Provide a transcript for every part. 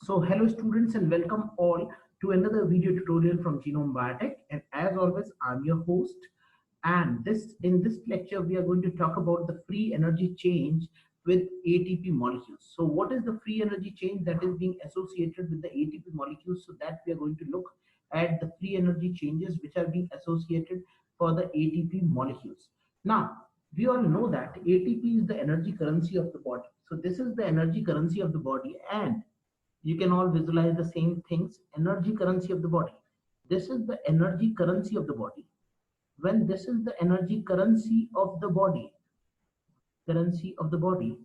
So hello students and welcome all to another video tutorial from Genome Biotech, and as always I'm your host, and this in this lecture we are going to talk about the free energy change with ATP molecules. So what is the free energy change that is being associated with the ATP molecules? So that we are going to look at the free energy changes which are being associated for the ATP molecules. Now we all know that ATP is the energy currency of the body. So this is the energy currency of the body, and you can all visualize the same things. Energy currency of the body, this is the energy currency of the body. When this is the energy currency of the body, currency of the body,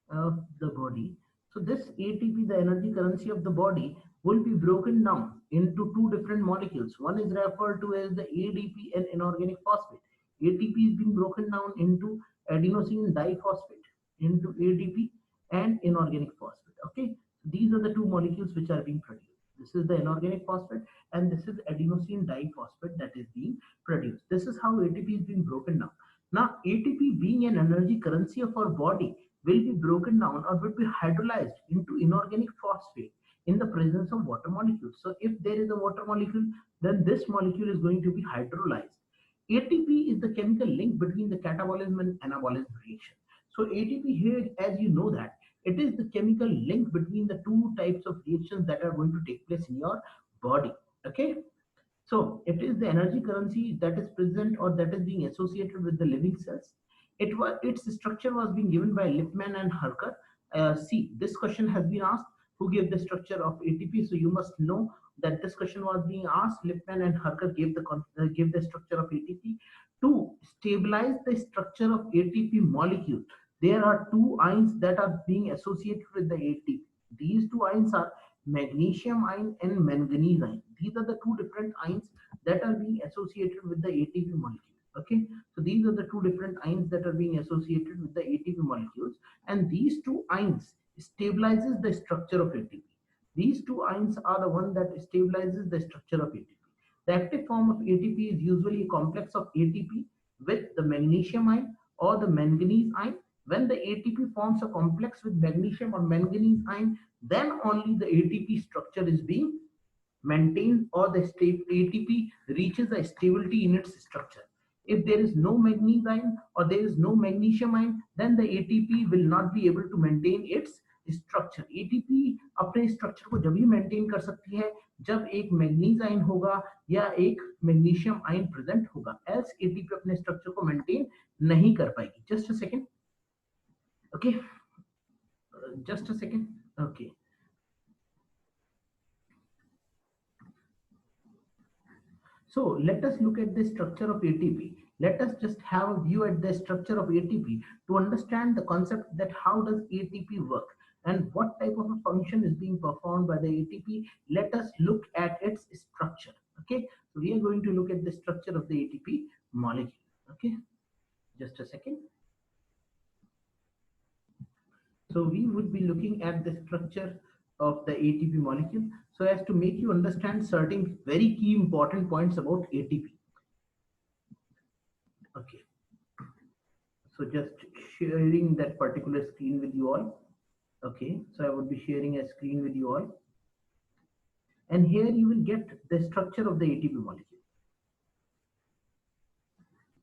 so this ATP, the energy currency of the body, will be broken down into two different molecules. One is referred to as the ADP and inorganic phosphate. ATP is being broken down into adenosine diphosphate, into ADP and inorganic phosphate. Okay, these are the two molecules which are being produced. This is the inorganic phosphate and this is adenosine diphosphate that is being produced. This is how ATP is being broken down. Now ATP, being an energy currency of our body, will be broken down or will be hydrolyzed into inorganic phosphate in the presence of water molecules. So if there is a water molecule, then this molecule is going to be hydrolyzed. ATP is the chemical link between the catabolism and anabolism reaction. So ATP here, as you know that, it is the chemical link between the two types of reactions that are going to take place in your body. Okay. So it is the energy currency that is present or that is being associated with the living cells. Its structure was being given by Lippmann and Harker. See, this question has been asked: who gave the structure of ATP? So you must know that this question was being asked. Lippmann and Harker gave the structure of ATP. To stabilize the structure of ATP molecule, there are two ions that are being associated with the ATP. These two ions are magnesium ion and manganese ion. These are the two different ions that are being associated with the ATP molecule. Okay, so these are the two different ions that are being associated with the ATP molecules, and these two ions stabilizes the structure of ATP. These two ions are the one that stabilizes the structure of ATP. The active form of ATP is usually a complex of ATP with the magnesium ion or the manganese ion. When the ATP forms a complex with magnesium or manganese ion, then only the ATP structure is being maintained or the ATP reaches a stability in its structure. If there is no manganese ion or there is no magnesium ion, then the ATP will not be able to maintain its structure. ATP अपने structure को जब ही maintain कर सकती है जब एक manganese ion होगा या एक मैग्नीशियम आयन प्रेजेंट होगा, एल्स एटीपी अपने स्ट्रक्चर को मेंटेन नहीं कर पाएगी. Just a second. Okay, just a second. Okay, so let us look at the structure of ATP. Let us just have a view at the structure of ATP to understand the concept that how does ATP work and what type of a function is being performed by the ATP. Let us look at its structure. Okay, so we are going to look at the structure of the ATP molecule. Okay, just a second. So we would be looking at the structure of the ATP molecule so as to make you understand certain very key important points about ATP. Okay, so just sharing that particular screen with you all. Okay, so I would be sharing a screen with you all, and here you will get the structure of the ATP molecule.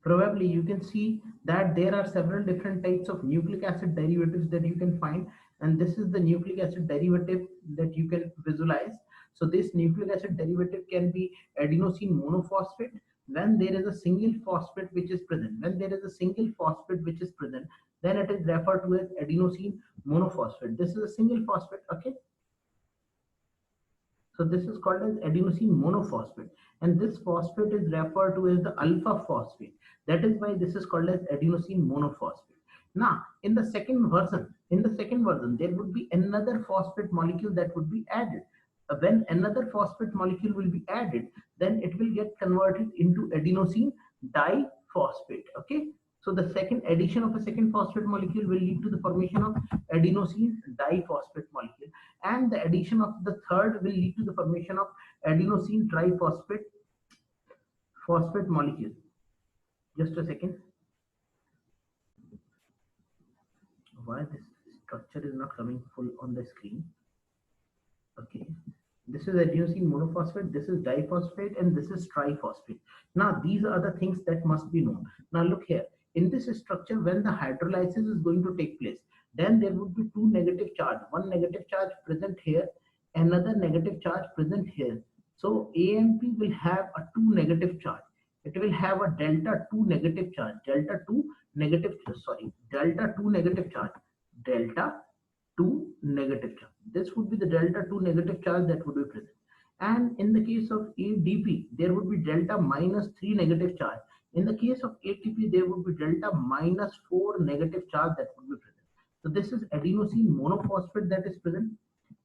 Probably you can see that there are several different types of nucleic acid derivatives that you can find, and this is the nucleic acid derivative that you can visualize. So this nucleic acid derivative can be adenosine monophosphate when there is a single phosphate which is present. When there is a single phosphate which is present, then it is referred to as adenosine monophosphate. This is a single phosphate. Okay, so this is called as adenosine monophosphate, and this phosphate is referred to as the alpha phosphate. That is why this is called as adenosine monophosphate. Now, in the second version, there would be another phosphate molecule that would be added. When another phosphate molecule will be added, then it will get converted into adenosine diphosphate. Okay, so the second addition of a second phosphate molecule will lead to the formation of adenosine diphosphate molecule, and the addition of the third will lead to the formation of adenosine triphosphate molecule. Just a second. Why this structure is not coming full on the screen? This is adenosine monophosphate, this is diphosphate, and this is triphosphate. Now, these are the things that must be known. Now, look here. In this structure, when the hydrolysis is going to take place, then there would be two negative charge. One negative charge present here, another negative charge present here. So, AMP will have a two negative charge. It will have a delta 2 negative charge, delta 2 negative, sorry, delta 2 negative charge, delta 2 negative charge. This would be the delta 2 negative charge that would be present. And in the case of ADP, there would be delta minus 3 negative charge. In the case of ATP, there would be delta minus 4 negative charge that would be present. So this is adenosine monophosphate that is present.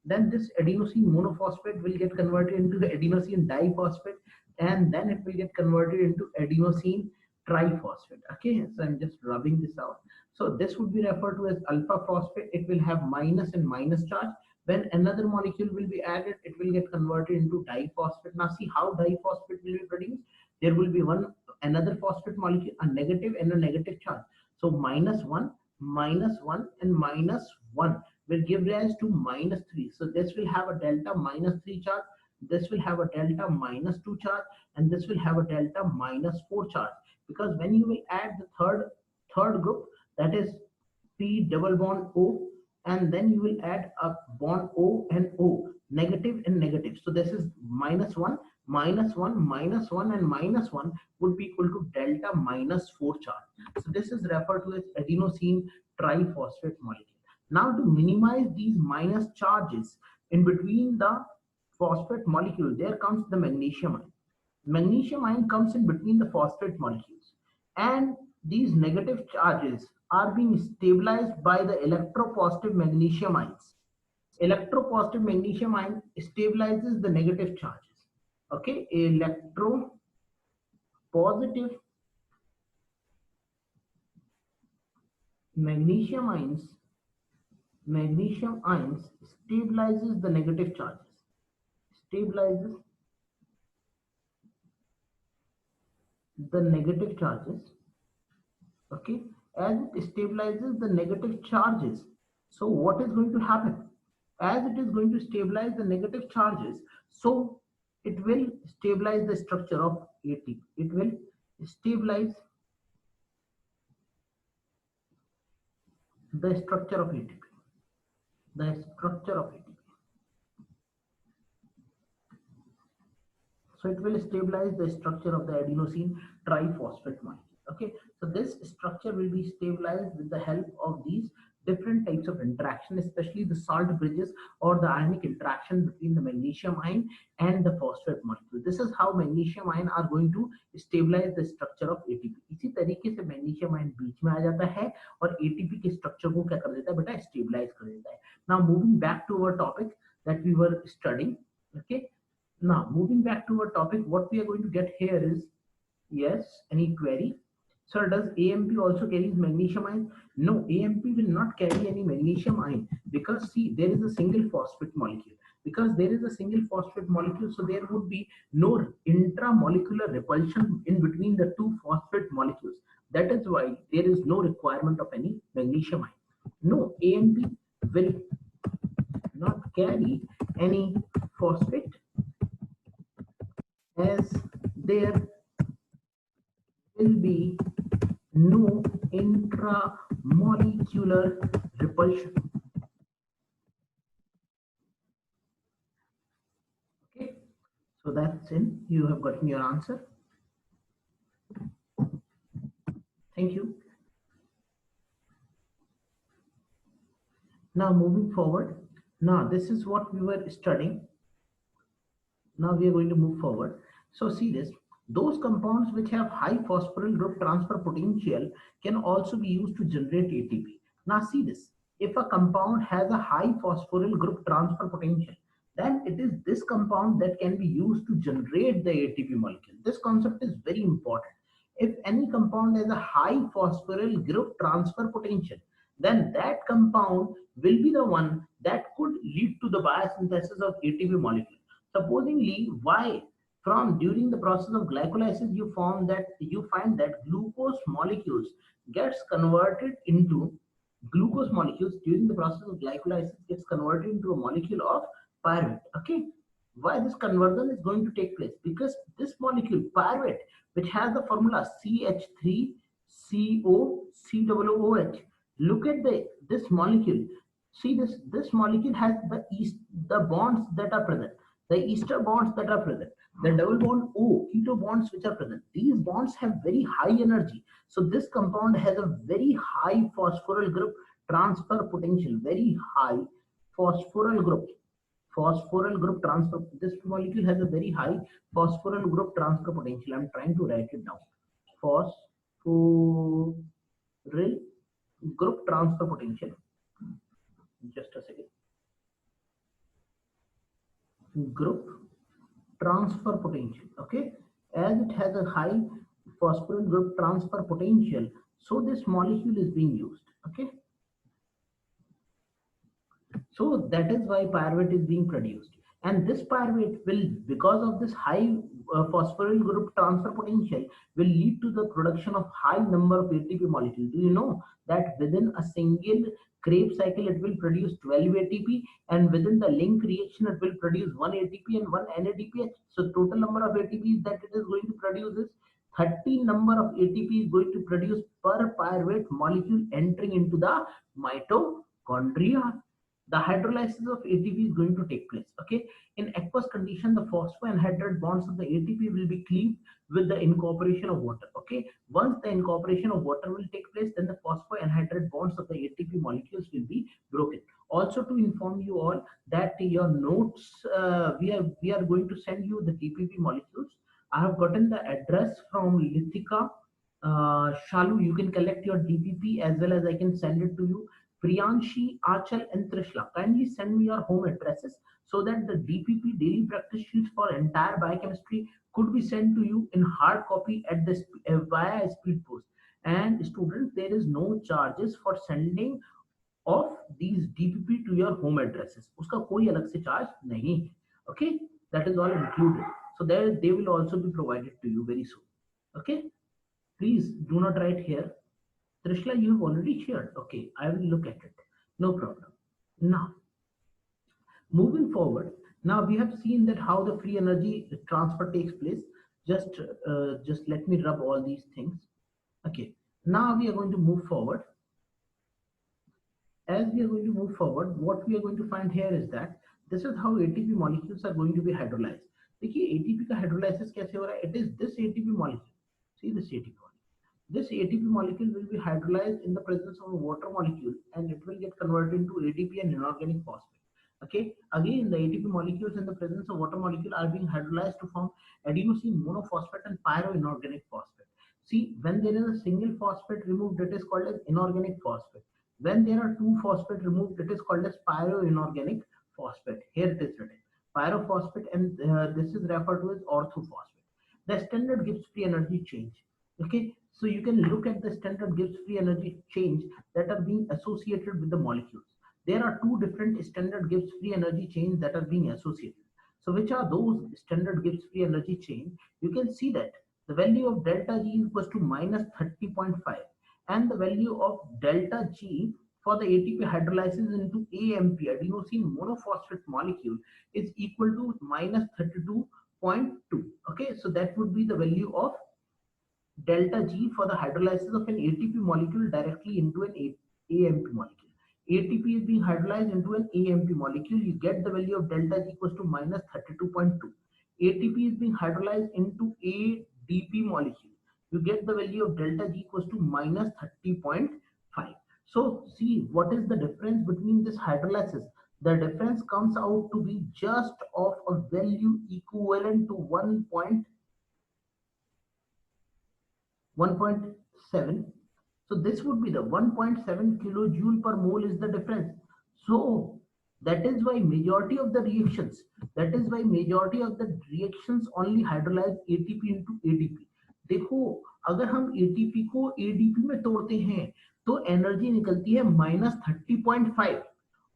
Then this adenosine monophosphate will get converted into the adenosine diphosphate, and then it will get converted into adenosine triphosphate. Okay, so I'm just rubbing this out. So this would be referred to as alpha phosphate. It will have minus and minus charge. When another molecule will be added, it will get converted into diphosphate. Now see how diphosphate will be produced. There will be another phosphate molecule, a negative and a negative charge. So -1, -1, and -1 will give rise to -3. So this will have a delta -3 charge. This will have a delta -2 charge, and this will have a delta -4 charge. Because when you will add the third group, that is P double bond O, and then you will add a bond O and O, negative and negative. So this is -1, -1, -1, and -1 would be equal to delta -4 charge. So this is referred to as adenosine triphosphate molecule. Now to minimize these minus charges in between the phosphate molecule, there comes the magnesium ion. Magnesium ion comes in between the phosphate molecules, and these negative charges are being stabilized by the electropositive magnesium ions. Electropositive magnesium ion stabilizes the negative charges. Okay, electropositive magnesium ions stabilizes the negative charges. Stabilizes the negative charges. Okay, as it stabilizes the negative charges, so what is going to happen? As it is going to stabilize the negative charges, so it will stabilize the structure of ATP. It will stabilize the structure of ATP. The structure of ATP. So it will stabilize the structure of the adenosine triphosphate molecule. Okay, so this structure will be stabilized with the help of these different types of interaction, especially the salt bridges or the ionic interaction between the magnesium ion and the phosphate molecule. This is how magnesium ion are going to stabilize the structure of ATP. इसी तरीके से magnesium ion बीच में आ जाता है और ATP के structure को क्या कर देता है बेटा, stabilize कर देता है. Now moving back to our topic that we were studying. Okay. Now, moving back to our topic, what we are going to get here is, yes, any query? Sir, does AMP also carries magnesium ion? No, AMP will not carry any magnesium ion because see, there is a single phosphate molecule. Because there is a single phosphate molecule, so there would be no intramolecular repulsion in between the two phosphate molecules. That is why there is no requirement of any magnesium ion. No, AMP will not carry any phosphate as there will be no intramolecular repulsion. Okay, so that's in. You have gotten your answer. Thank you. Now moving forward. Now this is what we were studying. Now we are going to move forward. So see this. Those compounds which have high phosphoryl group transfer potential can also be used to generate ATP. Now see this. If a compound has a high phosphoryl group transfer potential, then it is this compound that can be used to generate the ATP molecule. This concept is very important. If any compound has a high phosphoryl group transfer potential, then that compound will be the one that could lead to the biosynthesis of ATP molecule. Supposingly, why from during the process of glycolysis you find that glucose molecules gets converted into glucose molecules during the process of glycolysis gets converted into a molecule of pyruvate. Okay, Why this conversion is going to take place? Because this molecule pyruvate, which has the formula CH3COCOOH, look at this molecule. See, this molecule has the bonds that are present, the ester bonds that are present, the double bond O keto bonds which are present. These bonds have very high energy. So this compound has a very high phosphoryl group transfer potential, very high phosphoryl group transfer. This molecule has a very high phosphoryl group transfer potential. I'm trying to write it down. Phosphoryl group transfer potential. Just a second. Group transfer potential. Okay, as it has a high phosphoryl group transfer potential, so this molecule is being used. Okay, so that is why pyruvate is being produced. And this pyruvate will, because of this high phosphoryl group transfer potential, will lead to the production of high number of ATP molecules. Do you know that within a single Krebs cycle, it will produce 12 ATP, and within the link reaction, it will produce 1 ATP and 1 NADPH. So total number of ATPs that it is going to produce is 30 number of ATP is going to produce per pyruvate molecule entering into the mitochondria. The hydrolysis of ATP is going to take place. Okay, in aqueous condition, the phosphoanhydride bonds of the ATP will be cleaved with the incorporation of water. Okay, once the incorporation of water will take place, then the phosphoanhydride bonds of the ATP molecules will be broken. Also, to inform you all that your notes, we are going to send you the TPP molecules. I have gotten the address from Lithika. Shalu, you can collect your DPP as well as I can send it to you. Priyanshi, Achal, and Trishla, kindly send me your home addresses so that the DPP daily practice sheets for entire biochemistry could be sent to you in hard copy at this via speed post. And students, there is no charges for sending of these DPP to your home addresses. उसका कोई अलग से charge नहीं है. Okay, that is all included. So there they will also be provided to you very soon. Okay, please do not write here. Trishla, you have already shared. Okay, I will look at it. No problem. Now, moving forward, now we have seen that how the free energy transfer takes place. Just let me rub all these things. Okay, now we are going to move forward. As we are going to move forward, what we are going to find here is that this is how ATP molecules are going to be hydrolyzed. देखिए ATP का hydrolysis कैसे हो रहा है? It is this ATP molecule. See this ATP molecule. This ATP molecule will be hydrolyzed in the presence of a water molecule, and it will get converted into ATP and inorganic phosphate. Okay, again the ATP molecules in the presence of water molecule are being hydrolyzed to form adenosine monophosphate and pyroinorganic phosphate. See, when there is a single phosphate removed, it is called as inorganic phosphate. When there are two phosphate removed, it is called as pyroinorganic phosphate. Here it is written pyrophosphate, and this is referred to as orthophosphate. The standard Gibbs free energy change. Okay, so you can look at the standard Gibbs free energy change that are being associated with the molecules. There are two different standard Gibbs free energy chains that are being associated. So which are those standard Gibbs free energy chain? You can see that the value of delta G is equals to minus 30.5, and the value of delta G for the ATP hydrolysis into AMP, adenosine monophosphate molecule, is equal to minus 32.2. Okay, so that would be the value of delta G for the hydrolysis of an ATP molecule directly into an AMP molecule. ATP is being hydrolyzed into an AMP molecule. You get the value of delta G equals to minus 32.2. ATP is being hydrolyzed into ADP molecule. You get the value of delta G equals to minus 30.5. So see what is the difference between this hydrolysis. The difference comes out to be just of a value equivalent to 1.7. So this would be the 1.7 kilojoule per mole is the difference. So that is why majority of the reactions, only hydrolyze ATP into ADP. देखो अगर हम ATP को ADP में तोड़ते हैं तो energy निकलती है minus 30.5,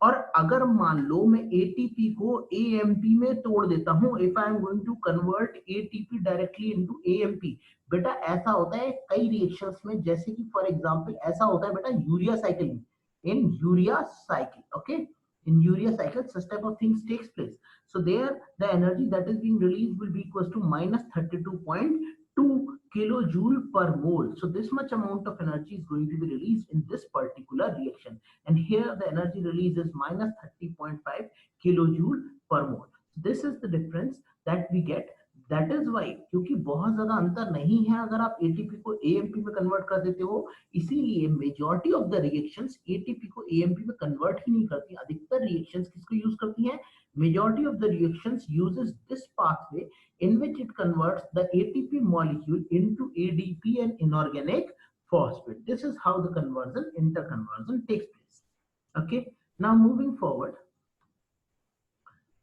और अगर मान लो मैं ATP को AMP में तोड़ देता हूं, if I am going to convert ATP directly into AMP, बेटा ऐसा होता है कई रिएक्शंस में, जैसे कि फॉर एग्जांपल ऐसा होता है बेटा यूरिया साइकिल में, in urea cycle. Okay, in urea cycle such type of things takes place. So there the energy that is being released will be equals to minus 32.2 kilojoule per mole. So this much amount of energy is going to be released in this particular reaction, and here the energy release is minus 30.5 kilojoule per mole. This is the difference that we get. That is why, क्योंकि बहुत ज्यादा अंतर नहीं है अगर आप ATP को AMP में कन्वर्ट कर देते हो, इसीलिए majority of the reactions ATP को एएमपी में कन्वर्ट ही नहीं करती. अधिकतर रिएक्शंस किसको यूज करती हैं? Majority of the reactions uses this pathway in which it converts the ATP molecule into ADP and inorganic phosphate. This is how the conversion, interconversion takes place. Okay, now moving forward,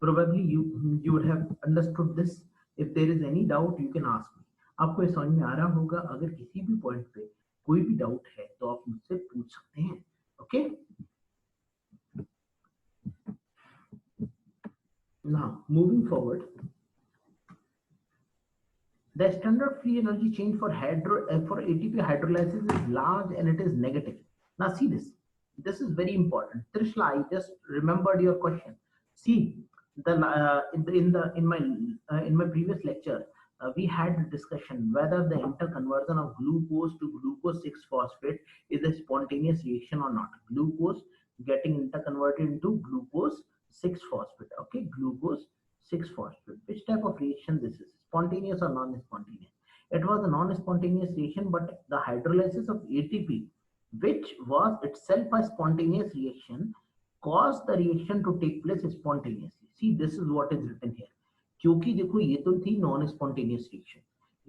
probably you would have understood this. If there is any doubt you can ask me. आपको ये समझ में आ रहा होगा. अगर किसी भी point पे कोई भी डाउट है तो आप मुझसे पूछ सकते हैं. Okay, now moving forward, the standard free energy change for ATP hydrolysis is large and it is negative. Now see this. This is very important. Trishla, I just remembered your question. See, in my previous lecture, we had a discussion whether the interconversion of glucose to glucose 6-phosphate is a spontaneous reaction or not. Glucose getting interconverted into glucose 6-phosphate. Okay, glucose 6-phosphate. Which type of reaction this is? Spontaneous or non-spontaneous? It was a non-spontaneous reaction, but the hydrolysis of ATP, which was itself a spontaneous reaction, caused the reaction to take place spontaneously. See, this is what is written here. क्योंकि देखो ये तो थी non spontaneous reaction,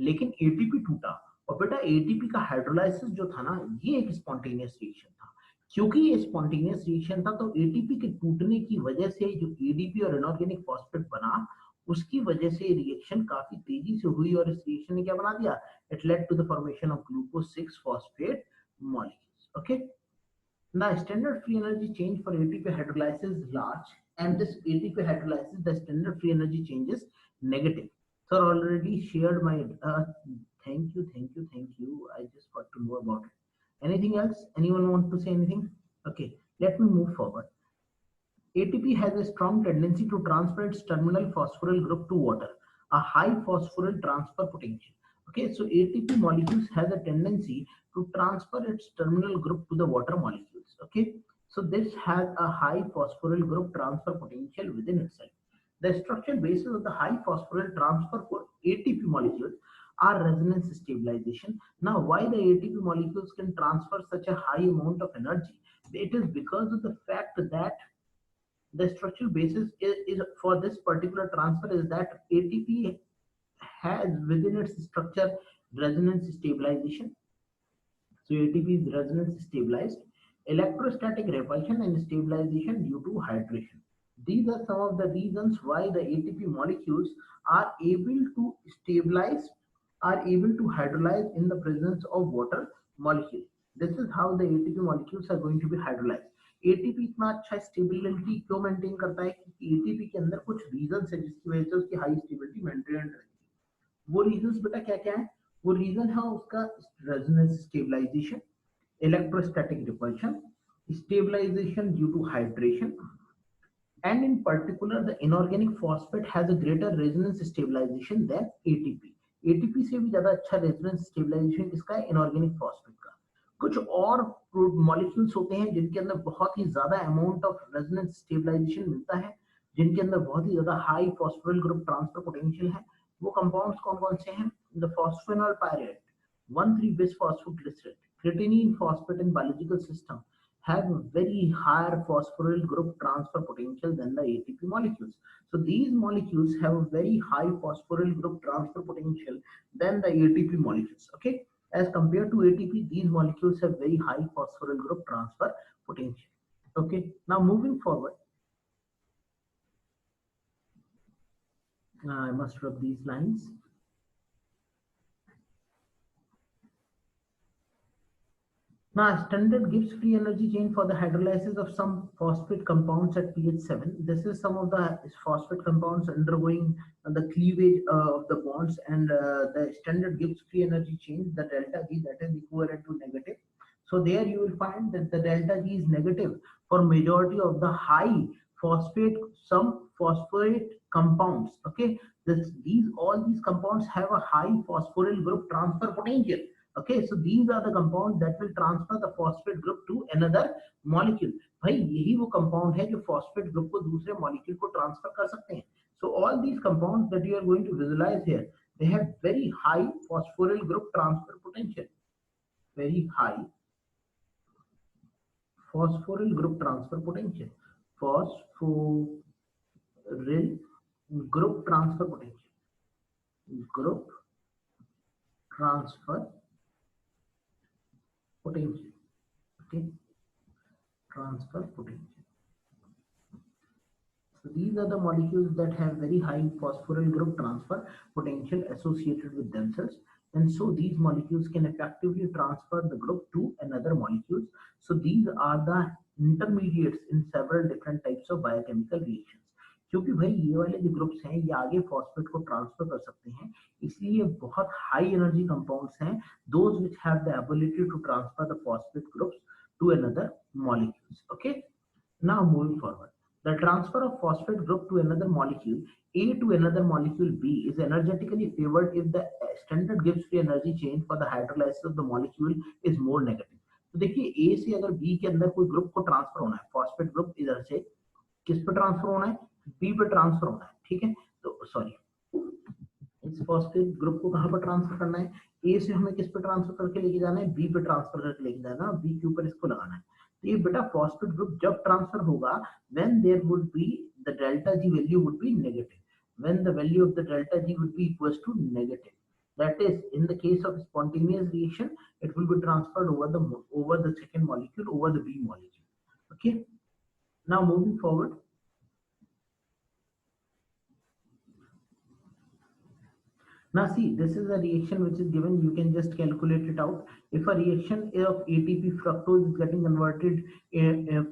लेकिन ATP टूटा और बेटा ATP का हाइड्रोलाइसिस जो था ना ये एक स्पॉन्टेनियस रिएक्शन था. क्योंकि ये स्पॉन्टेनियस रिएक्शन था तो एटीपी के टूटने की वजह से जो एडीपी और इनऑर्गेनिक फॉस्फेट बना, उसकी वजह से रिएक्शन काफी तेजी से हुई और इस रिएक्शन ने क्या बना दिया? It led to the formation of glucose 6-phosphate molecules. Okay, now standard free energy change for ATP hydrolysis is large, and this ATP hydrolysis, the standard free energy change is negative. Sir already shared my thank you. I just got to know about it. Anything else? Anyone want to say anything? Okay, let me move forward. ATP has a strong tendency to transfer its terminal phosphoryl group to water, a high phosphoryl transfer potential. Okay, so ATP molecules has a tendency to transfer its terminal group to the water molecules. Okay, so this has a high phosphoryl group transfer potential within itself. The structural basis of the high phosphoryl transfer for ATP molecules are resonance stabilization. Now, why the ATP molecules can transfer such a high amount of energy? It is because of the fact that the structural basis is for this particular transfer is that ATP has within its structure resonance stabilization. So ATP is resonance stabilized, electrostatic repulsion and stabilization due to hydration. These are some of the reasons why the ATP molecules are able to stabilize, are able to hydrolyze in the presence of water molecule. This is how the ATP molecules are going to be hydrolyzed. ATP इतना अच्छा stability क्यों maintain करता है? क्योंकि ATP के अंदर कुछ reason है जिसकी वजह से उसकी हाई स्टेबिलिटी मेंटेन रहती है. वो रीजंस बेटा क्या क्या है? वो रीजन है उसका resonance stabilization, electrostatic repulsion, stabilization due to hydration, and in particular the inorganic phosphate has a greater resonance stabilization than ATP. ATP से भी ज्यादा अच्छा resonance stabilization किसका है? inorganic phosphate का. कुछ और मॉलिक्यूल्स होते हैं जिनके अंदर बहुत ही ज्यादा अमाउंट ऑफ रेजोनेंस स्टेबलाइजेशन मिलता है, जिनके अंदर बहुत ही ज्यादा high phosphoryl group transfer potential है. वो कंपाउंड्स कौन कौन से हैं? The phosphoenol pyruvate, 1,3-bis-phosphoglycerate, creatinine phosphate in biological system have a very higher phosphoryl group transfer potential than the ATP molecules. So these molecules have a very high phosphoryl group transfer potential than the ATP molecules. Okay, as compared to ATP, these molecules have very high phosphoryl group transfer potential. Okay, now moving forward, I must rub these lines. Now, standard Gibbs free energy chain for the hydrolysis of some phosphate compounds at pH 7. This is some of the phosphate compounds undergoing the cleavage of the bonds, and the standard Gibbs free energy chain, the delta G, that is equivalent to negative. So there you will find that the delta G is negative for majority of the high phosphate, some phosphate compounds. Okay, all these compounds have a high phosphoryl group transfer potential. Okay, so these are the compounds that will transfer the phosphate group to another molecule. भाई यही वो compound है जो phosphate group को दूसरे molecule को transfer कर सकते हैं. So all these compounds that you are going to visualize here, they have very high phosphoryl group transfer potential. Very high phosphoryl group transfer potential. Phosphoryl group transfer potential. Group transfer potential. Okay, transfer potential. So these are the molecules that have very high phosphoryl group transfer potential associated with themselves, and so these molecules can effectively transfer the group to another molecules. So these are the intermediates in several different types of biochemical reactions. क्योंकि भाई ये वाले जो groups हैं ये आगे phosphate को transfer कर सकते हैं, इसलिए बहुत हाई एनर्जी कंपाउंड्स हैं, those which have the ability to transfer the phosphate groups to another molecules. Okay, now moving forward, the transfer of phosphate group to another molecule A to another molecule B is energetically favored if the standard Gibbs free energy change for the hydrolysis of the molecule is more negative. तो देखिए A से अगर B के अंदर कोई group को transfer होना है, फॉस्फेट ग्रुप इधर से किस पे ट्रांसफर होना है, B पे ट्रांसफर होना है. ठीक है, तो सॉरी, इस फॉस्फेट ग्रुप को कहां पर ट्रांसफर करना है, A से हमें किस पे ट्रांसफर करके लेके जाना है, B पे ट्रांसफर करके लेके जाना है, B के ऊपर इसको लगाना है. तो ये बेटा फॉस्फेट ग्रुप जब ट्रांसफर होगा when there would be the delta G value would be negative, when the value of the delta G would be equals to negative. That is, in the case of spontaneous reaction, it will be transferred over the second molecule, over the B molecule. Okay, now moving forward, now see, this is a reaction which is given, you can just calculate it out. If a reaction of ATP fructose is getting converted in a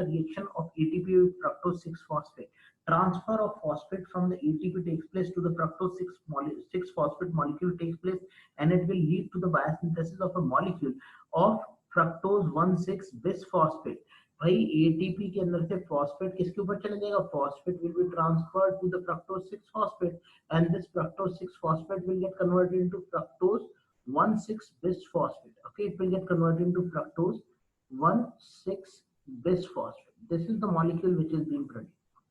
reaction of ATP with fructose 6-phosphate, transfer of phosphate from the ATP takes place to the fructose 6-phosphate molecule takes place, and it will lead to the biosynthesis of a molecule of fructose 1,6 bisphosphate. भाई ATP के अंदर से phosphate किसके ऊपर चला जाएगा, phosphate will be transferred to the fructose 6 phosphate, and this fructose 6 phosphate will get converted into fructose 1,6 bisphosphate. Okay, it will get converted into fructose 1,6 bisphosphate. This is the molecule which is being produced.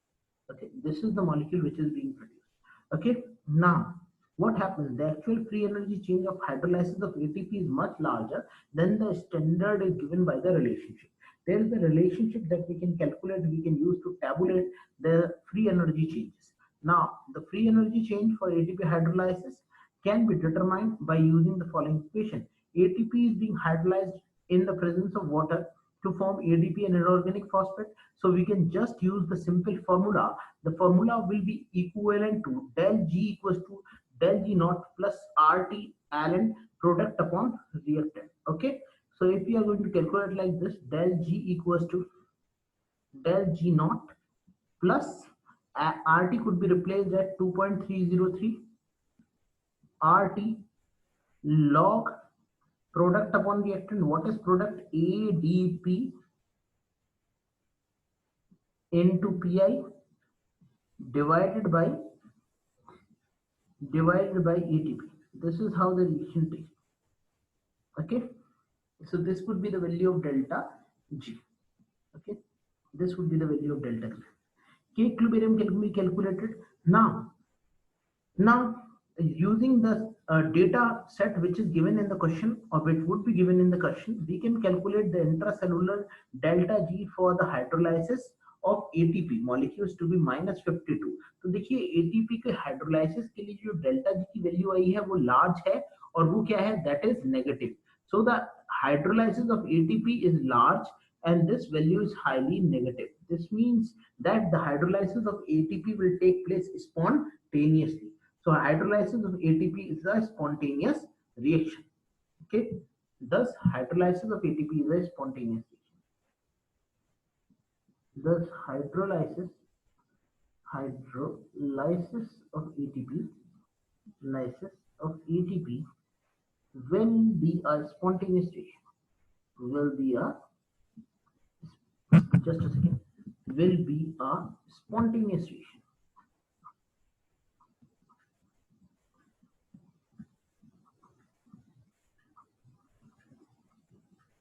Okay, this is the molecule which is being produced. Okay, now what happens, the actual free energy change of hydrolysis of ATP is much larger than the standard is given by the relationship. There is a relationship that we can calculate, we can use to tabulate the free energy changes. Now, the free energy change for ATP hydrolysis can be determined by using the following equation. ATP is being hydrolyzed in the presence of water to form ADP and inorganic phosphate. So we can just use the simple formula. The formula will be equivalent to del G equals to del G naught plus RT ln product upon reactant. Okay. So if you are going to calculate like this, del G equals to del G naught plus RT could be replaced at 2.303 RT log product upon reactant. What is product? ADP into PI divided by ATP. This is how the reaction takes. Okay. So this would be the value of delta G. Okay, this would be the value of delta G. K equilibrium can be calculated. Now using the data set which is given in the question, or which would be given in the question, we can calculate the intracellular delta G for the hydrolysis of ATP molecules to be -52. तो देखिए ATP के hydrolysis के लिए जो delta G की value आई है वो large है, और वो क्या है, that is negative. So the hydrolysis of ATP is large and this value is highly negative. This means that the hydrolysis of ATP will take place spontaneously. So hydrolysis of ATP is a spontaneous reaction. Okay, thus hydrolysis of ATP is a spontaneous reaction. Thus hydrolysis of ATP will be a spontaneous reaction. Will be a, just a second. will be a spontaneous reaction.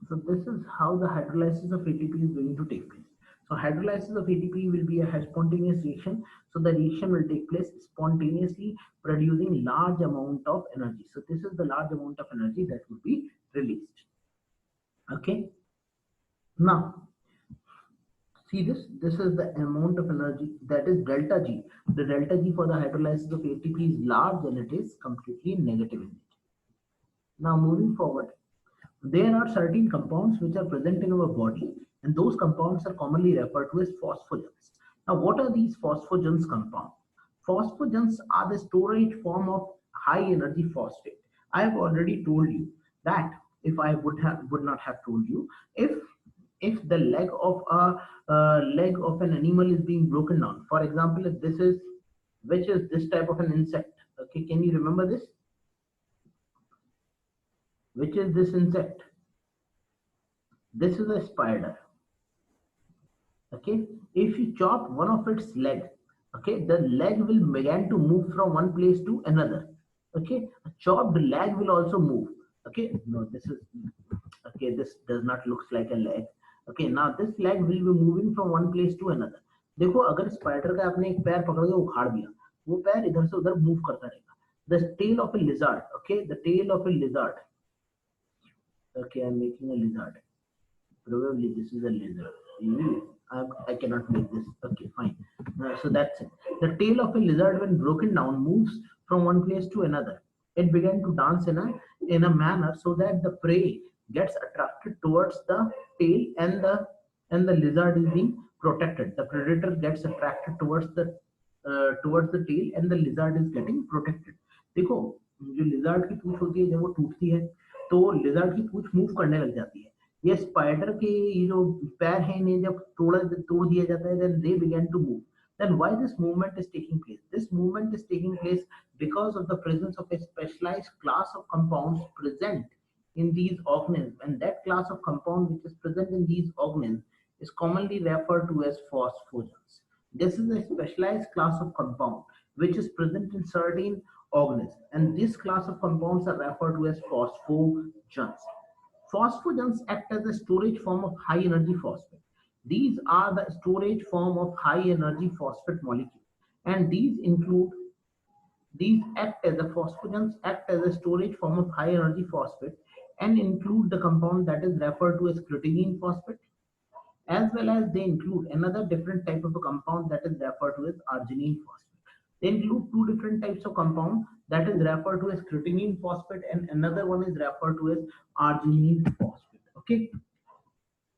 So this is how the hydrolysis of ATP is going to take place. So hydrolysis of ATP will be a spontaneous reaction. So the reaction will take place spontaneously, producing large amount of energy. So this is the large amount of energy that will be released. Okay. Now see this. This is the amount of energy, that is delta G. The delta G for the hydrolysis of ATP is large and it is completely negative in nature. Now moving forward, there are certain compounds which are present in our body, and those compounds are commonly referred to as phosphogens. Now, what are these phosphogens compounds? Phosphogens are the storage form of high energy phosphate. I have already told you that. If I would not have told you, if the leg of a leg of an animal is being broken down, for example, if this is, which is this type of an insect, okay, can you remember this? Which is this insect? This is a spider. Okay, if you chop one of its leg, okay, the leg will begin to move from one place to another. Okay, a chopped leg will also move. Okay, no, this is, okay, this does not looks like a leg. Okay, now this leg will be moving from one place to another. देखो, अगर spider का आपने एक पैर पकड़ के उखाड़ दिया, वो पैर इधर से उधर मूव करता रहेगा. The tail of a lizard, okay, the tail of a lizard. Okay, I'm making a lizard. Probably this is a lizard. I cannot make this. Okay, fine. So that's it. The tail of a lizard, when broken down, moves from one place to another. It began to dance in a manner so that the prey gets attracted towards the tail, and the lizard is being protected. The predator gets attracted towards the tail, and the lizard is getting protected. देखो, जो lizard की पूंछ होती है जब वो टूटती है तो लिजार्ड की पूंछ मूव करने लग जाती है. ये स्पाइडर के ये जो पैर हैं इन्हें जब तोड़ दिया जाता है, then they began to move. Then why this movement is taking place? This movement is taking place because of the presence of a specialized class of compounds present in these organisms, and that class of compound which is present in these organisms is commonly referred to as phosphogens. This is a specialized class of compound which is present in certain organisms, and this class of compounds are referred to as phosphogens. Phosphogens act as a storage form of high energy phosphate. These are the storage form of high energy phosphate molecule, and these act as the phosphogens act as a storage form of high energy phosphate and include the compound that is referred to as creatinine phosphate, as well as they include another different type of a compound that is referred to as arginine phosphate. They include two different types of compound that is referred to as creatinine phosphate, and another one is referred to as arginine phosphate. Okay.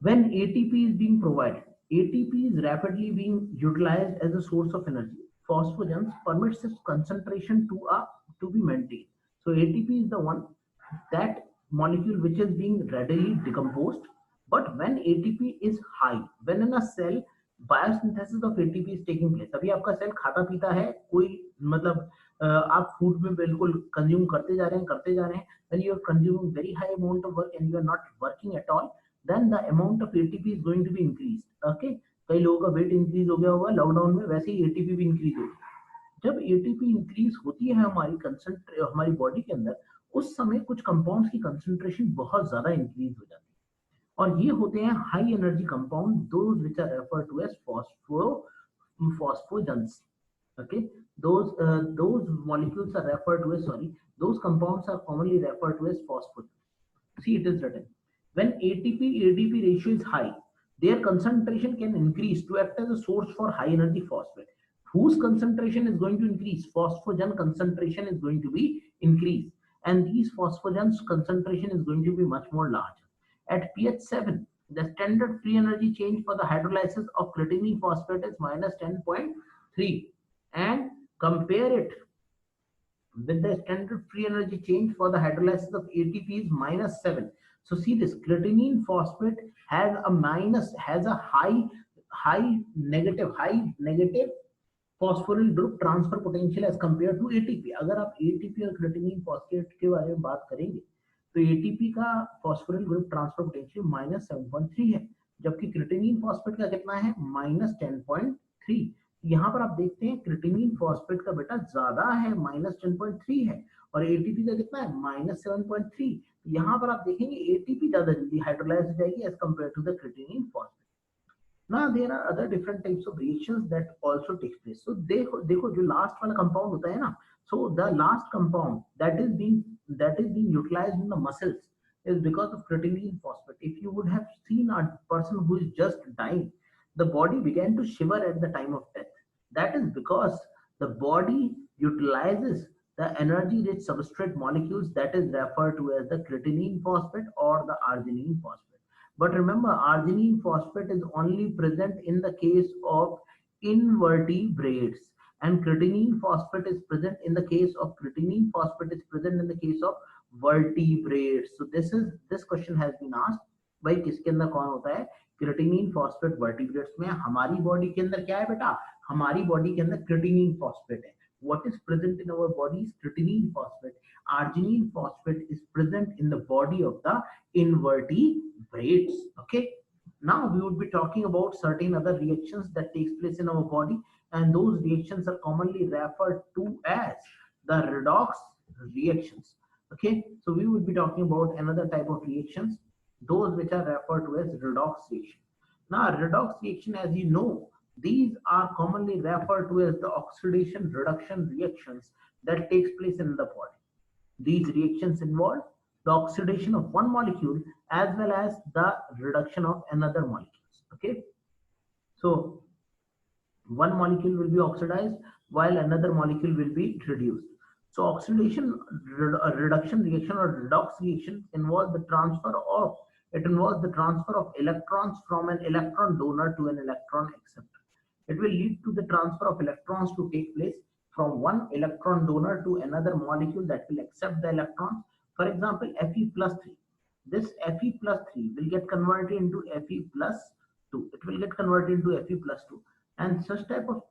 When ATP is being provided, ATP is rapidly being utilized as a source of energy. Phosphogens permits its concentration to be maintained. So ATP is the one, that molecule which is being readily decomposed. But when ATP is high, when in a cell biosynthesis of ATP is taking place, अभी आपका cell खाता पीता है, कोई मतलब आप food में बिल्कुल कंज्यूम करते जा रहे हैं, when you are consuming very high amount of work and you are not working at all, then the amount of ATP is going to be increased. Okay, कई लोगों का वेट इंक्रीज हो गया होगा लॉकडाउन में, वैसे ही ATP भी increase होगी. जब ATP इंक्रीज होती है हमारी बॉडी के अंदर, उस समय कुछ कंपाउंड्स की कंसंट्रेशन बहुत ज्यादा इंक्रीज हो जाती है, और ये होते हैं high energy compound, those which are referred to as phosphogens. Okay, those molecules are referred to as, those compounds are commonly referred to as phosphogens. See, it is written, when ATP ADP ratio is high, their concentration can increase to act as a source for high energy phosphate. Whose concentration is going to increase? Phosphogen concentration is going to be increased, and these phosphogens concentration is going to be much more larger. At pH 7, the standard free energy change for the hydrolysis of creatinine phosphate is minus 10.3, and compare it with the standard free energy change for the hydrolysis of ATP is minus 7. So see this, creatinine phosphate has a high negative phosphoryl group transfer potential as compared to ATP. अगर आप ATP और creatinine phosphate के बारे में बात करेंगे तो ATP का phosphoryl group transfer potential minus 7.3 है, जबकि क्रिएटिनिन फॉस्फेट का कितना है -10.3। यहाँ पर आप देखते हैं क्रिएटिनिन फॉस्फेट का बेटा ज्यादा है, -10.3 है, और एटीपी का कितना है -7.3। यहाँ पर आप देखेंगे एटीपी ज्यादा जल्दी हाइड्रोलाइज हो जाएगी as compare to the creatinine phosphate. Now there are other different types of reactions that also takes place. So देखो देखो जो last वाला compound होता है ना, so the last compound that is being utilized in the muscles is because of creatinine phosphate. If you would have seen a person who is just dying, the body began to shiver at the time of death. That is because the body utilizes the energy rich substrate molecules that is referred to as the creatinine phosphate or the arginine phosphate. But remember, arginine phosphate is only present in the case of invertebrates, and creatinine phosphate is present in the case of vertebrates. So this question has been asked. भाई किसके अंदर कौन होता है creatinine phosphate? Vertebrates में। हमारी body के अंदर क्या है बेटा? हमारी बॉडी के अंदर क्रिएटिनिन फॉस्फेट है। What is present in our body is creatinine phosphate. Arginine phosphate is present in the body of the invertebrates. Okay. Now we would be talking about certain other reactions that takes place in our body, and those reactions are commonly referred to as the redox reactions. Okay. So we would be talking about another type of reactions, those which are referred to as redox reaction. Now redox reaction, as you know, these are commonly referred to as the oxidation reduction reactions that takes place in the body. These reactions involve the oxidation of one molecule as well as the reduction of another molecules. Okay, so one molecule will be oxidized while another molecule will be reduced. So oxidation reduction reaction or redox reaction involves the transfer of electrons from an electron donor to an electron acceptor. It will lead to the transfer of electrons to take place from one electron donor to another molecule that will accept the electrons. For example, Fe plus 3. This Fe plus 3 will get converted into Fe plus 2. It will get converted into Fe plus 2. And such type of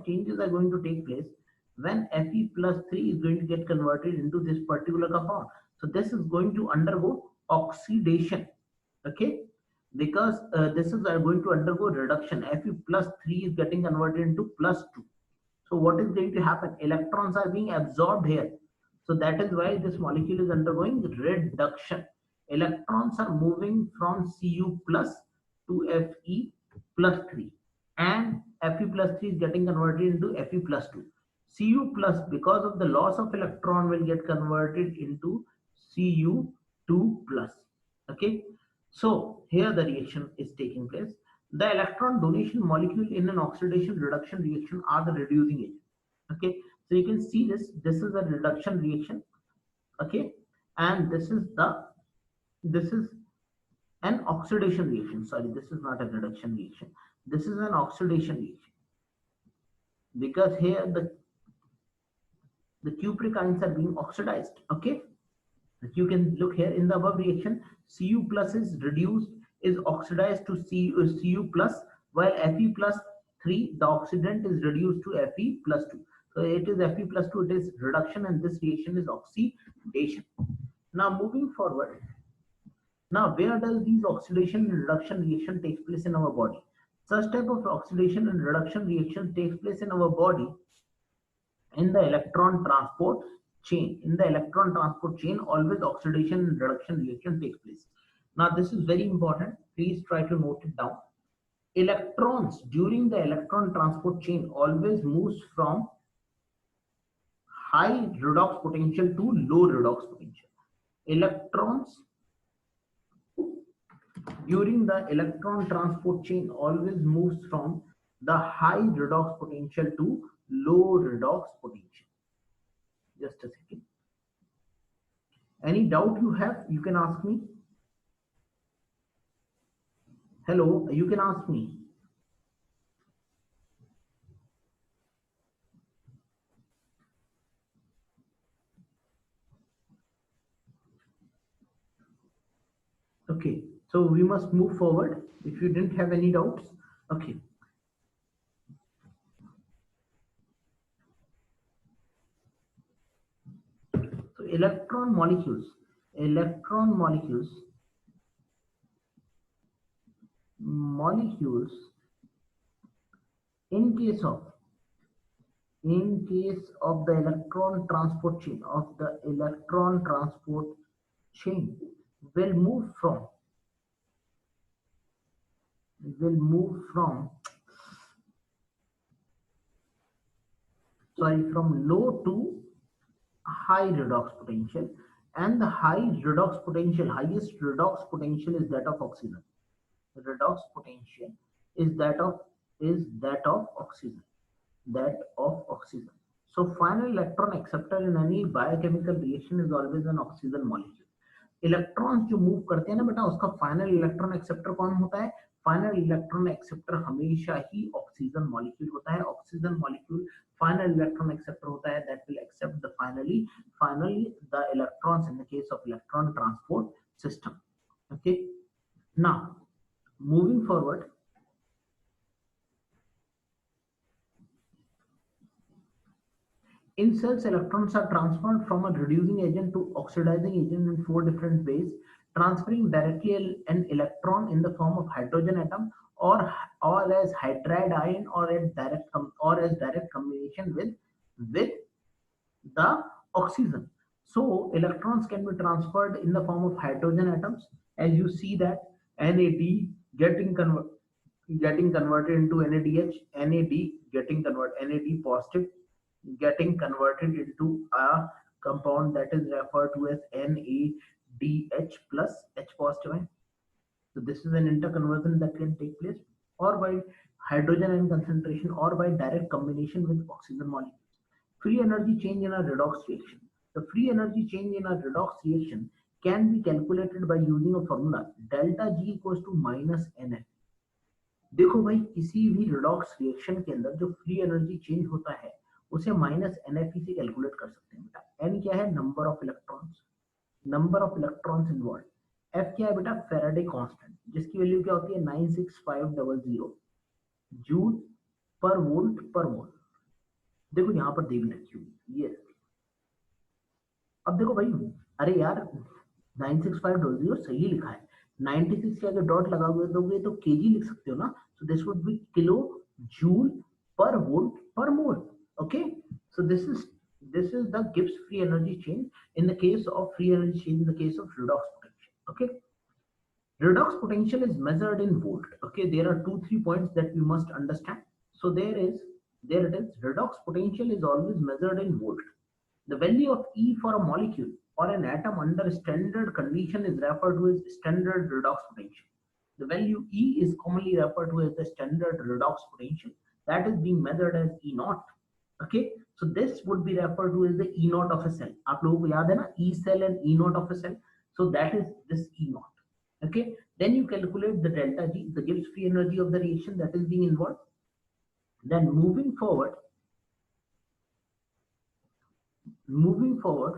changes are going to take place when Fe plus 3 is going to get converted into this particular compound. So this is going to undergo oxidation. Okay, because this is going to undergo reduction. Fe plus 3 is getting converted into plus 2. So what is going to happen? Electrons are being absorbed here. So that is why this molecule is undergoing reduction. Electrons are moving from Cu plus to Fe plus 3, and Fe plus 3 is getting converted into Fe plus 2. Cu plus, because of the loss of electron, will get converted into Cu2 plus. Okay, so here the reaction is taking place. The electron donation molecule in an oxidation reduction reaction are the reducing agent. Okay, so you can see this is a reduction reaction. Okay, and this is an oxidation reaction. Sorry, this is not a reduction reaction. This is an oxidation reaction, because here the cupric ions are being oxidized. Okay, you can look here in the above reaction. Cu plus is oxidized to Cu plus, while Fe plus 3, the oxidant, is reduced to Fe plus 2. So it is Fe plus 2, it is reduction, and this reaction is oxidation. Now moving forward, now where does these oxidation and reduction reaction takes place in our body? Such type of oxidation and reduction reaction takes place in our body in the electron transport chain. In the electron transport chain, always oxidation and reduction reaction takes place. Now this is very important. Please try to note it down. Electrons during the electron transport chain always moves from high redox potential to low redox potential. Electrons during the electron transport chain always moves from the high redox potential to low redox potential. Just a second. Any doubt you have, you can ask me. Hello, you can ask me. Okay, so we must move forward if you didn't have any doubts. Okay. So electron molecules molecules in case of the electron transport chain will move from will move from from low to high redox potential, and the highest redox potential is that of oxygen. The redox potential is that of oxygen. So final electron acceptor in any biochemical reaction is always an oxygen molecule. Electrons जो move करते हैं ना बेटा, उसका final electron acceptor कौन होता है? Final electron acceptor हमेशा ही ऑक्सीजन मॉलिक्यूल होता है. Oxygen molecule final electron acceptor होता है, that will accept the finally the electrons in the case of electron transport system. Okay, now moving forward, in cells, electrons are transferred from a reducing agent to oxidizing agent in 4 different ways, transferring directly an electron in the form of hydrogen atom, or as hydride ion, or as direct combination with the oxygen. So electrons can be transferred in the form of hydrogen atoms, as you see that NAD getting converted into NADH, NAD NAD positive getting converted into a compound that is referred to as NADH plus H positive ion. So this is an interconversion that can take place or by hydrogen ion concentration or by direct combination with oxygen molecules. Free energy change in a redox reaction. The free energy change in a redox reaction can be calculated by using a formula delta G equals to minus NF. देखो भाई, किसी भी redox reaction के अंदर जो free energy change होता है उसे माइनस NFE से कैलकुलेट कर सकते हैं बेटा. N क्या है? Number of electrons involve. F क्या है बेटा? फेराडे कांस्टेंट, जिसकी वैल्यू क्या होती है? 96500 जूल पर वोल्ट पर मोल. देखो यहाँ पर दे भी रखी हुई ये. अब देखो भाई, अरे यार 96500 सही लिखा है, 96 के आगे डॉट लगा हुए दोगे तो केजी लिख सकते हो ना. So this would be kilo joule पर volt per mole. Okay, so this is the Gibbs free energy change in the case of redox potential. Okay, redox potential is measured in volt. Okay, there are 2-3 points that we must understand. So there it is. Redox potential is always measured in volt. The value of E for a molecule or an atom under standard condition is referred to as standard redox potential. The value E is commonly referred to as the standard redox potential, that is being measured as E naught. Okay, so this would be referred to as the E naught of a cell. आप लोगों को याद है ना, E cell and E naught of a cell. So that is this E naught. Okay, then you calculate the delta G, the Gibbs free energy of the reaction that is being involved. Then moving forward,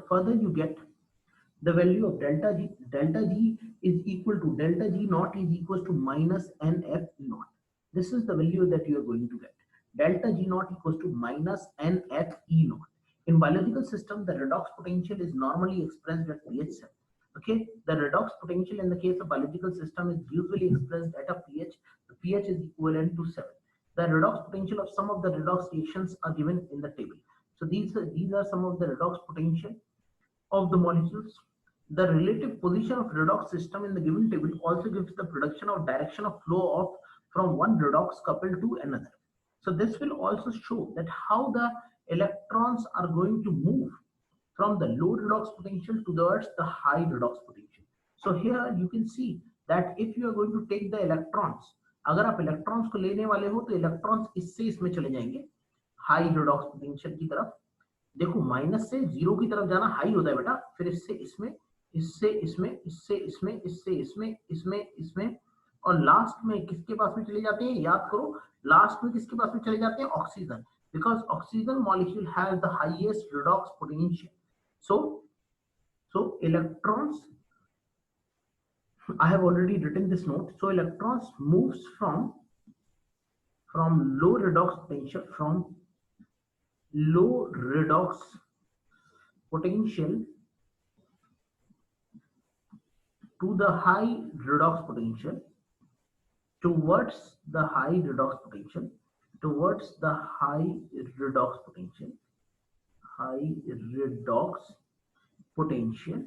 further you get the value of delta G. Delta G is equal to delta G naught is equal to minus NF naught. This is the value that you are going to get. Delta G naught equals to minus NF E naught. In biological system, the redox potential is normally expressed at pH 7. Okay, the redox potential in the case of biological system is usually expressed at a pH. The pH is equivalent to 7. The redox potential of some of the redox reactions are given in the table. So these are some of the redox potential of the molecules. The relative position of redox system in the given table also gives the production of direction of flow of from one redox couple to another. So this will also show that how the electrons are going to move from the low redox potential towards the high redox potential. So here you can see that if you are going to take the electrons, अगर आप electrons को लेने वाले हो तो electrons इससे इसमें चले जाएंगे high redox potential की तरफ. देखो माइनस से जीरो की तरफ जाना हाई होता है बेटा, फिर इससे इसमें, इससे इसमें, इससे इसमें, इससे इसमें, इसमें इसमें, और लास्ट में किसके पास में चले जाते हैं? याद करो, लास्ट में किसके पास में चले जाते हैं? Oxygen, because oxygen molecule has the highest redox potential. So electrons, I have already written this note. So electrons moves from low redox potential, to the high redox potential towards the high redox potential, towards the high redox potential, high redox potential,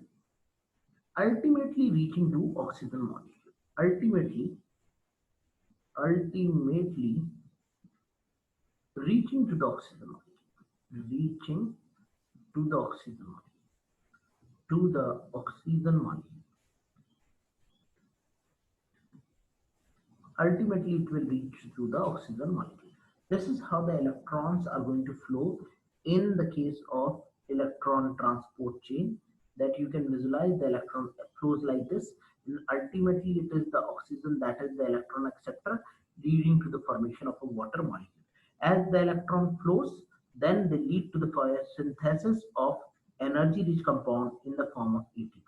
ultimately reaching to oxygen molecule, ultimately reaching to the oxygen molecule, reaching to the oxygen molecule, to the oxygen molecule. Ultimately, it will reach to the oxygen molecule. This is how the electrons are going to flow in the case of electron transport chain, that you can visualize the electron flows like this. And ultimately, it is the oxygen that is the electron acceptor, leading to the formation of a water molecule. As the electron flows, then they lead to the synthesis of energy rich compound in the form of ATP.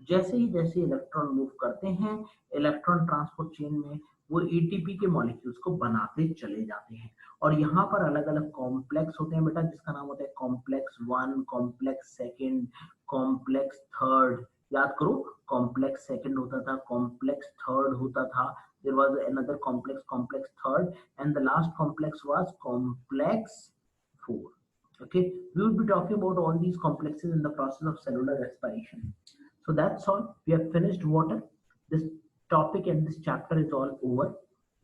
जैसे electron move करते हैं electron transport chain में, वो ATP के molecules को बनाते चले जाते हैं। और यहाँ पर अलग अलग कॉम्प्लेक्स होते हैं बेटा, जिसका नाम होता है complex 1, complex second, complex third. याद करो, कॉम्प्लेक्स सेकंड होता था, कॉम्प्लेक्स थर्ड होता था, there was another complex, complex third, and the last complex was complex 4. Okay, we will be talking about all these complexes in the process of cellular respiration. So that's all. We have finished water. This topic and this chapter is all over.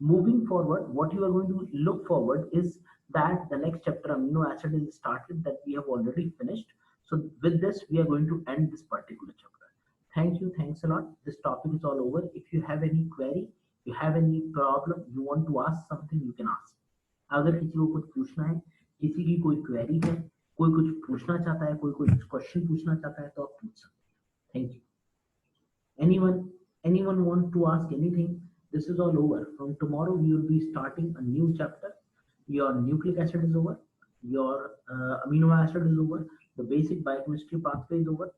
Moving forward, what you are going to look forward is that the next chapter, amino acid, is started, that we have already finished. So with this, we are going to end this particular chapter. Thank you. Thanks a lot. This topic is all over. If you have any query, you have any problem, you want to ask something, you can ask. अगर किसी को कुछ पूछना है, किसी की कोई query है, कोई कुछ पूछना चाहता है, कोई क्वेश्चन पूछना चाहता है, तो आप पूछ सकते हैं। Thank you. anyone want to ask anything? This is all over. From tomorrow we will be starting a new chapter. Your nucleic acid is over, your amino acid is over, the basic biochemistry pathway is over.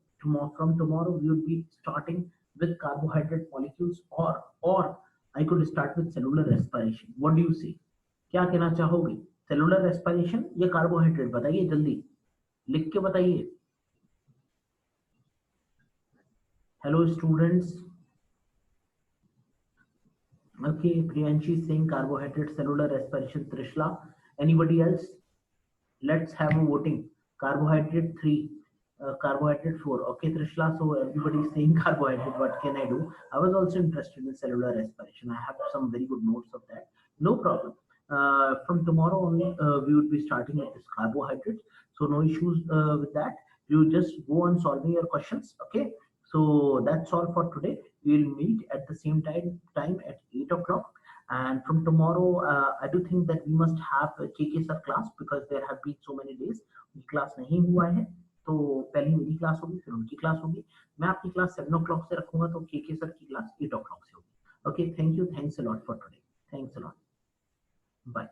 From tomorrow we will be starting with carbohydrate molecules, or I could start with cellular respiration. What do you say? क्या कहना चाहोगे, cellular respiration या carbohydrate? बताइए, जल्दी लिख के बताइए। Hello students. Okay, Priyanshi Singh carbohydrate cellular respiration. Trishala, anybody else? Let's have a voting. Carbohydrate 3, carbohydrate 4. Okay, Trishla, so everybody is saying carbohydrate. What can I do? I was also interested in cellular respiration. I have some very good notes of that. No problem. From tomorrow only, we would be starting with this carbohydrates. So no issues with that. You just go on solving your questions. Okay. So that's all for today. We will meet at the same time at 8 o'clock. And from tomorrow, I do think that we must have a KK sir class, because there have been so many days class नहीं हुआ है। तो पहले मेरी class होगी, फिर उनकी class होगी। मैं आपकी क्लास 7 o'clock से रखूंगा, तो केके सर की क्लास 8 o'clock से होगी। Okay, thank you, thanks a lot for today, thanks a lot, bye.